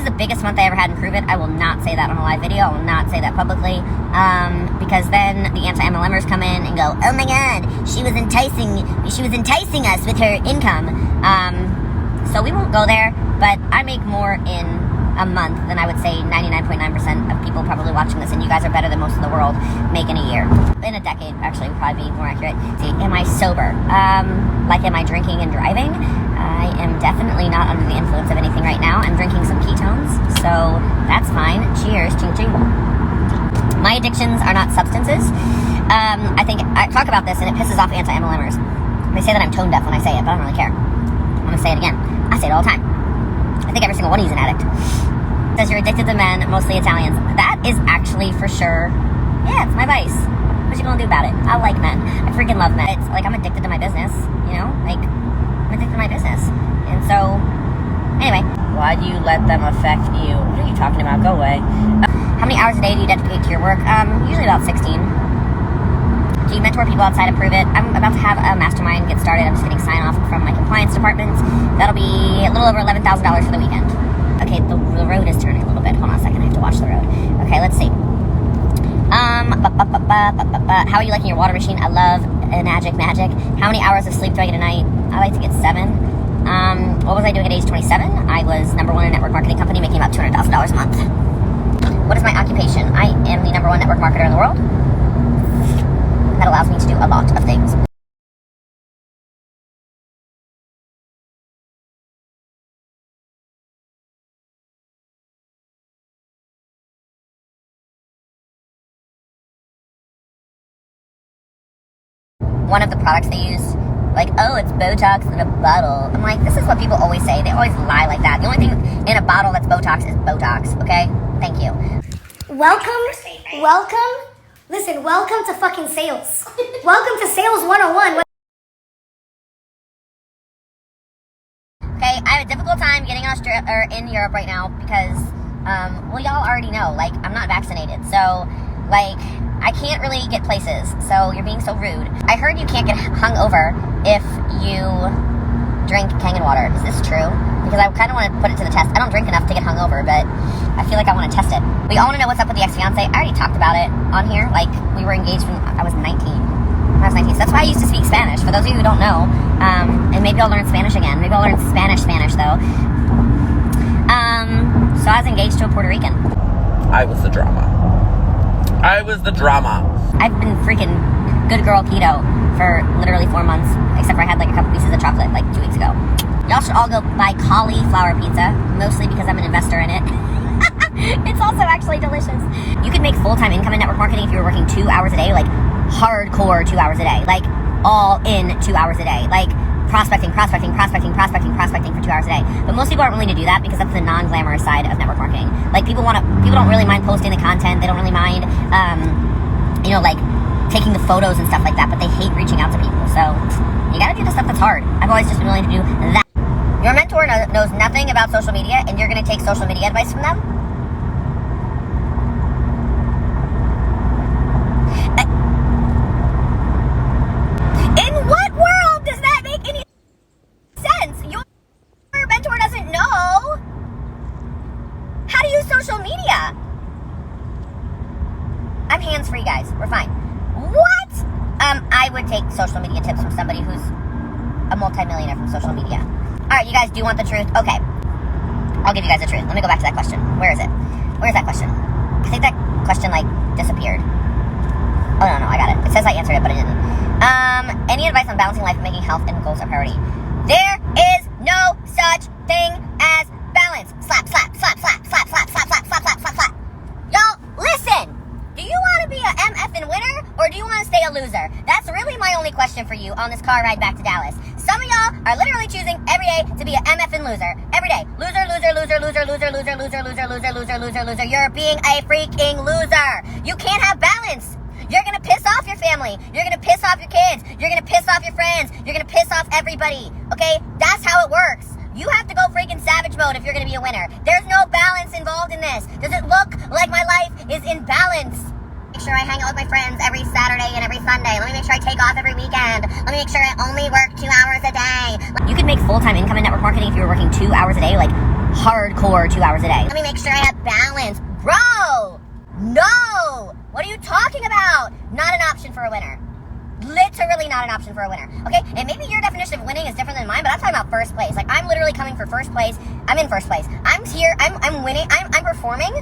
the biggest month I ever had in Pruvit. I will not say that on a live video. I will not say that publicly, because then the anti-MLMers come in and go, oh my god, she was enticing us with her income. So we won't go there, but I make more in a month than I would say 99.9% of people probably watching this, and you guys are better than most of the world make in a year. In a decade, actually, would probably be more accurate. See, am I sober? Like, am I drinking and driving? I am definitely not under the influence of anything right now. I'm drinking some ketones, so that's fine. Cheers, ching ching. My addictions are not substances. I think I talk about this and it pisses off anti-MLMers. They say that I'm tone deaf when I say it, but I don't really care. I'm gonna say it again. I say it all the time. I think every single one of you is an addict. It says you're addicted to men, mostly Italians. That is actually for sure, yeah, it's my vice. What you gonna do about it? I like men. I freaking love men. It's like I'm addicted to my business, you know? Like, I'm addicted to my business. And so, anyway. Why do you let them affect you? What are you talking about? Go away. How many hours a day do you dedicate to your work? Usually about 16. Do you mentor people outside of Pruvit? I'm about to have a mastermind get started. I'm just getting sign off from my compliance department. That'll be a little over $11,000 for the weekend. Okay, the road is turning a little bit. Hold on a second, I have to watch the road. Okay, let's see. How are you liking your water machine? I love magic. How many hours of sleep do I get a night? I like to get 7. What was I doing at age 27? I was number 1 in a network marketing company, making about $200,000 a month. What is my occupation? I am the number 1 network marketer in the world. That allows me to do a lot of things. One of the products they use, like, oh, it's Botox in a bottle. I'm like, this is what people always say. They always lie like that. The only thing in a bottle that's Botox is Botox, okay? Thank you. Welcome to fucking sales. Welcome to Sales 101. Okay, I have a difficult time getting in Europe right now because, well, y'all already know, like, I'm not vaccinated. So, like, I can't really get places. So you're being so rude. I heard you can't get hungover if you drink Kangen water. Is this true? Because I kind of want to put it to the test. I don't drink enough to get hungover, but I feel like I want to test it. We all want to know what's up with the ex-fiance. I already talked about it on here. Like, we were engaged when I was 19. When I was 19. So that's why I used to speak Spanish. For those of you who don't know, and maybe I'll learn Spanish again. Maybe I'll learn Spanish though. So I was engaged to a Puerto Rican. I was the drama. I've been freaking good girl keto for literally 4 months, except for I had like a couple pieces of chocolate like 2 weeks ago. Y'all should all go buy cauliflower pizza, mostly because I'm an investor in it. It's also actually delicious. You could make full-time income in network marketing if you were working 2 hours a day, like hardcore 2 hours a day, like all in 2 hours a day, like prospecting for 2 hours a day. But most people aren't willing to do that because that's the non-glamorous side of network marketing. Like, people don't really mind posting the content. They don't really mind, you know, like taking the photos and stuff like that, but they hate reaching out to people. So you gotta do the stuff that's hard. I've always just been willing to do that. Your mentor knows nothing about social media, and you're gonna take social media advice from them? In what world does that make any sense? Your mentor doesn't know how to use social media. I'm hands-free, guys. We're fine. What? I would take social media tips from somebody who's a multi-millionaire from social media. Alright, you guys do want the truth? Okay. I'll give you guys the truth. Let me go back to that question. Where is it? Where's that question? I think that question, like, disappeared. Oh, no, I got it. It says I answered it, but I didn't. Any advice on balancing life and making health and goals a priority? There is no such thing as balance. Slap. Y'all, listen! Do you want to be a MFing winner, or do you want to stay a loser? That's really my only question for you on this car ride back to Dallas. Some of y'all are literally choosing every day to be a MFing loser. Every day. Loser. You're being a freaking loser. You can't have balance. You're going to piss off your family. You're going to piss off your kids. You're going to piss off your friends. You're going to piss off everybody. Okay? That's how it works. You have to go freaking savage mode if you're going to be a winner. There's no balance involved in this. Does it look like my life is in balance? Make sure I hang out with my friends every Saturday and every Sunday. Let me make sure I take off every weekend. Let me make sure I only work 2 hours a day. You could make full-time income in network marketing if you were working 2 hours a day, like hardcore 2 hours a day. Let me make sure I have balance. Bro, no! What are you talking about? Not an option for a winner. Literally not an option for a winner. Okay? And maybe your definition of winning is different than mine, but I'm talking about first place. Like, I'm literally coming for first place. I'm in first place. I'm here. I'm winning. I'm performing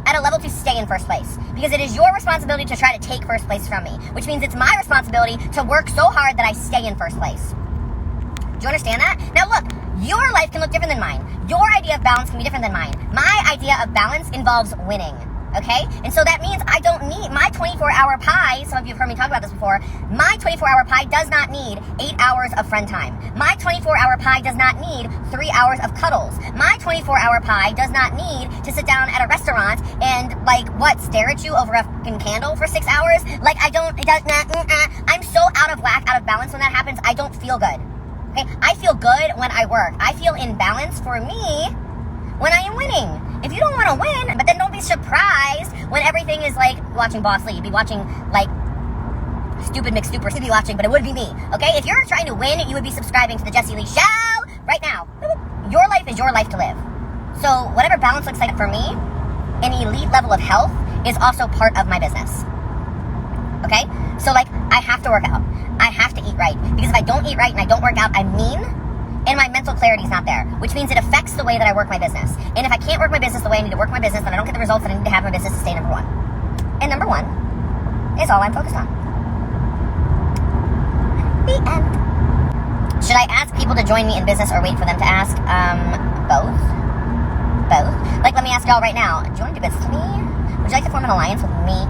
at a level to stay in first place. Because it is your responsibility to try to take first place from me. Which means it's my responsibility to work so hard that I stay in first place. Do you understand that? Now look, your life can look different than mine. Your idea of balance can be different than mine. My idea of balance involves winning. Okay? And so that means I don't need my 24-hour pie. Some of you have heard me talk about this before. My 24-hour pie does not need 8 hours of friend time. My 24-hour pie does not need 3 hours of cuddles. My 24-hour pie does not need to sit down at a restaurant and, like, stare at you over a fucking candle for 6 hours? Like, I'm so out of whack, out of balance when that happens. I don't feel good. Okay? I feel good when I work. I feel in balance for me when I am winning. If you don't want to win, but then don't be surprised when everything is like watching Boss Lee. You'd be watching like Stupid McStupers. You'd be watching, but it would be me. Okay? If you're trying to win, you would be subscribing to the Jessie Lee Show right now. Your life is your life to live. So whatever balance looks like for me, an elite level of health is also part of my business. Okay? So like, I have to work out. I have to eat right. Because if I don't eat right and I don't work out, I'm mean. And my mental clarity is not there, which means it affects the way that I work my business. And if I can't work my business the way I need to work my business, then I don't get the results that I need to have my business to stay number one. And number one is all I'm focused on. The end. Should I ask people to join me in business or wait for them to ask? Both. Both. Like, let me ask y'all right now. Do you want to do business with me? Would you like to form an alliance with me?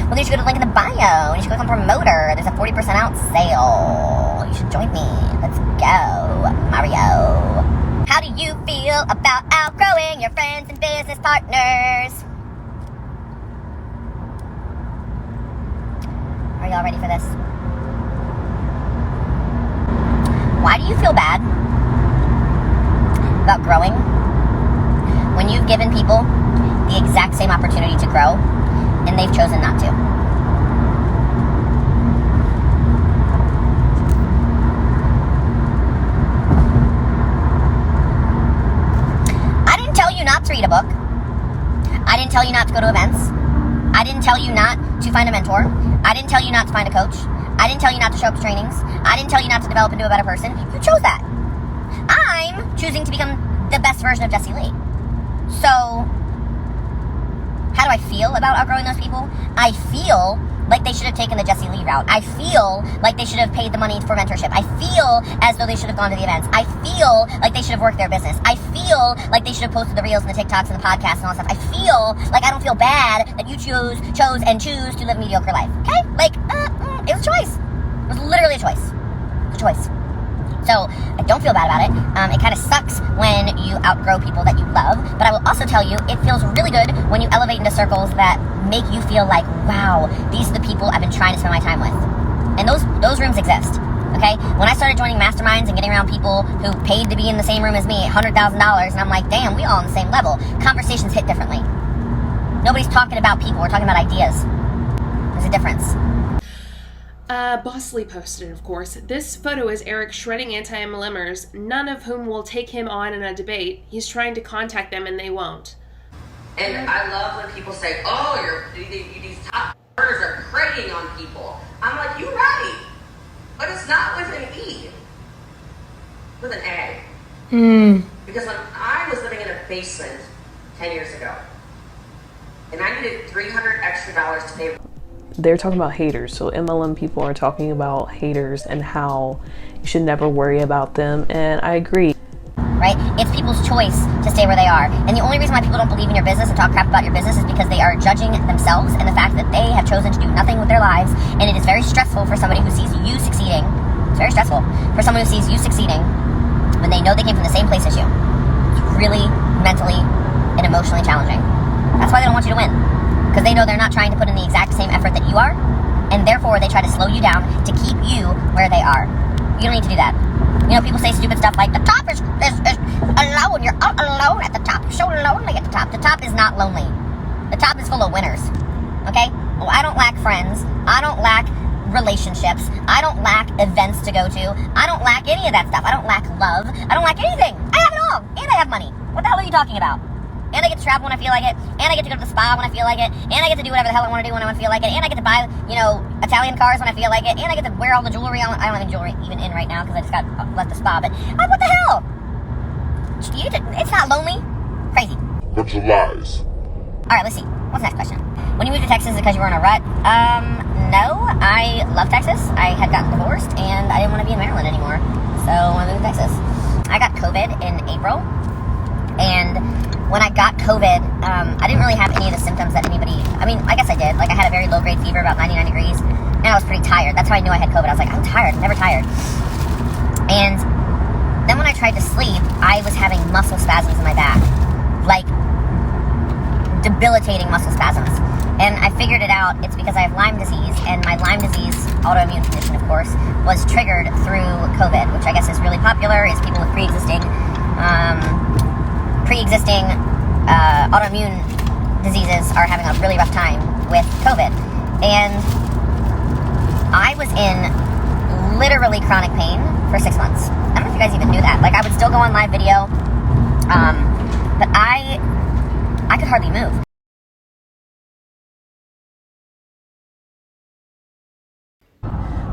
Well, you should go to the link in the bio. And you should click on promoter. There's a 40% out sale. You should join me. Let's go, Mario. How do you feel about outgrowing your friends and business partners? Are y'all ready for this? Why do you feel bad about growing when you've given people the exact same opportunity to grow and they've chosen not to? I didn't tell you not to read a book. I didn't tell you not to go to events. I didn't tell you not to find a mentor. I didn't tell you not to find a coach. I didn't tell you not to show up to trainings. I didn't tell you not to develop into a better person. You chose that. I'm choosing to become the best version of Jessie Lee. So, how do I feel about outgrowing those people? I feel like they should have taken the Jessie Lee route. I feel like they should have paid the money for mentorship. I feel as though they should have gone to the events. I feel like they should have worked their business. I feel like they should have posted the reels and the TikToks and the podcasts and all that stuff. I feel like I don't feel bad that you chose to live a mediocre life. Okay? Like, it was a choice. It was literally a choice. It was a choice. So, I don't feel bad about it. It kind of sucks when you outgrow people that you love, but I will also tell you, it feels really good when you elevate into circles that make you feel like, wow, these are the people I've been trying to spend my time with. And those rooms exist, okay? When I started joining masterminds and getting around people who paid to be in the same room as me, $100,000, and I'm like, damn, we all on the same level. Conversations hit differently. Nobody's talking about people, we're talking about ideas. There's a difference. Boss Lee posted, of course. This photo is Eric shredding anti-MLMers, none of whom will take him on in a debate. He's trying to contact them and they won't. And I love when people say, oh, these top birds are preying on people. I'm like, you're right. But it's not with an E. With an A. Because when I was living in a basement 10 years ago, and I needed $300 extra to pay. They're talking about haters. So MLM people are talking about haters and how you should never worry about them. And I agree. Right? It's people's choice to stay where they are. And the only reason why people don't believe in your business and talk crap about your business is because they are judging themselves and the fact that they have chosen to do nothing with their lives. And it is very stressful for somebody who sees you succeeding. It's very stressful for someone who sees you succeeding when they know they came from the same place as you. It's really mentally and emotionally challenging. That's why they don't want you to win. Because they know they're not trying to put in the exact same effort that you are, and therefore they try to slow you down to keep you where they are. You don't need to do that. You know, people say stupid stuff like, the top is alone, you're all alone at the top, you're so lonely at the top. The top is not lonely. The top is full of winners, okay? Well, I don't lack friends, I don't lack relationships, I don't lack events to go to, I don't lack any of that stuff, I don't lack love, I don't lack anything. I have it all, and I have money. What the hell are you talking about? And I get to travel when I feel like it, and I get to go to the spa when I feel like it, and I get to do whatever the hell I want to do when I feel like it, and I get to buy, Italian cars when I feel like it, and I get to wear all the jewelry I don't have any jewelry even in right now because I just got left the spa, but what the hell? It's not lonely. Crazy. Bunch of lies. Alright, let's see. What's the next question? When you moved to Texas, is it because you were in a rut? No. I love Texas. I had gotten divorced, and I didn't want to be in Maryland anymore. So I moved to Texas. I got COVID in April, and when I got COVID, I didn't really have any of the symptoms that I guess I did. Like, I had a very low-grade fever, about 99 degrees, and I was pretty tired. That's how I knew I had COVID. I was like, I'm tired. I'm never tired. And then when I tried to sleep, I was having muscle spasms in my back. Like, debilitating muscle spasms. And I figured it out. It's because I have Lyme disease, and my Lyme disease autoimmune condition, of course, was triggered through COVID, which I guess is really popular, is people with pre-existing autoimmune diseases are having a really rough time with COVID. And I was in literally chronic pain for 6 months. I don't know if you guys even knew that. Like, I would still go on live video, but I could hardly move.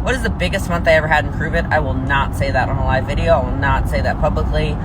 What is the biggest month I ever had in Pruvit? I will not say that on a live video. I will not say that publicly.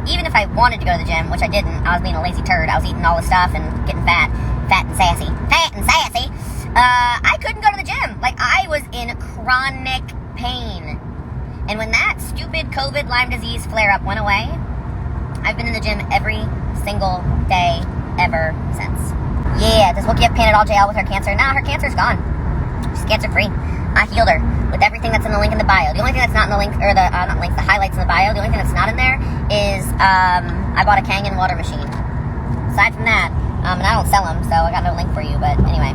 Even if I wanted to go to the gym, which I didn't, I was being a lazy turd. I was eating all the stuff and getting fat and sassy. I couldn't go to the gym. Like, I was in chronic pain. And when that stupid COVID Lyme disease flare-up went away, I've been in the gym every single day ever since. Yeah, does Wookie have Panadol JL with her cancer? Nah, her cancer's gone. She's cancer-free. I healed her with everything that's in the link in the bio. The only thing that's not in the link, or the highlights in the bio, the only thing that's not in there is I bought a Kangen water machine. Aside from that, and I don't sell them, so I got no link for you, but anyway.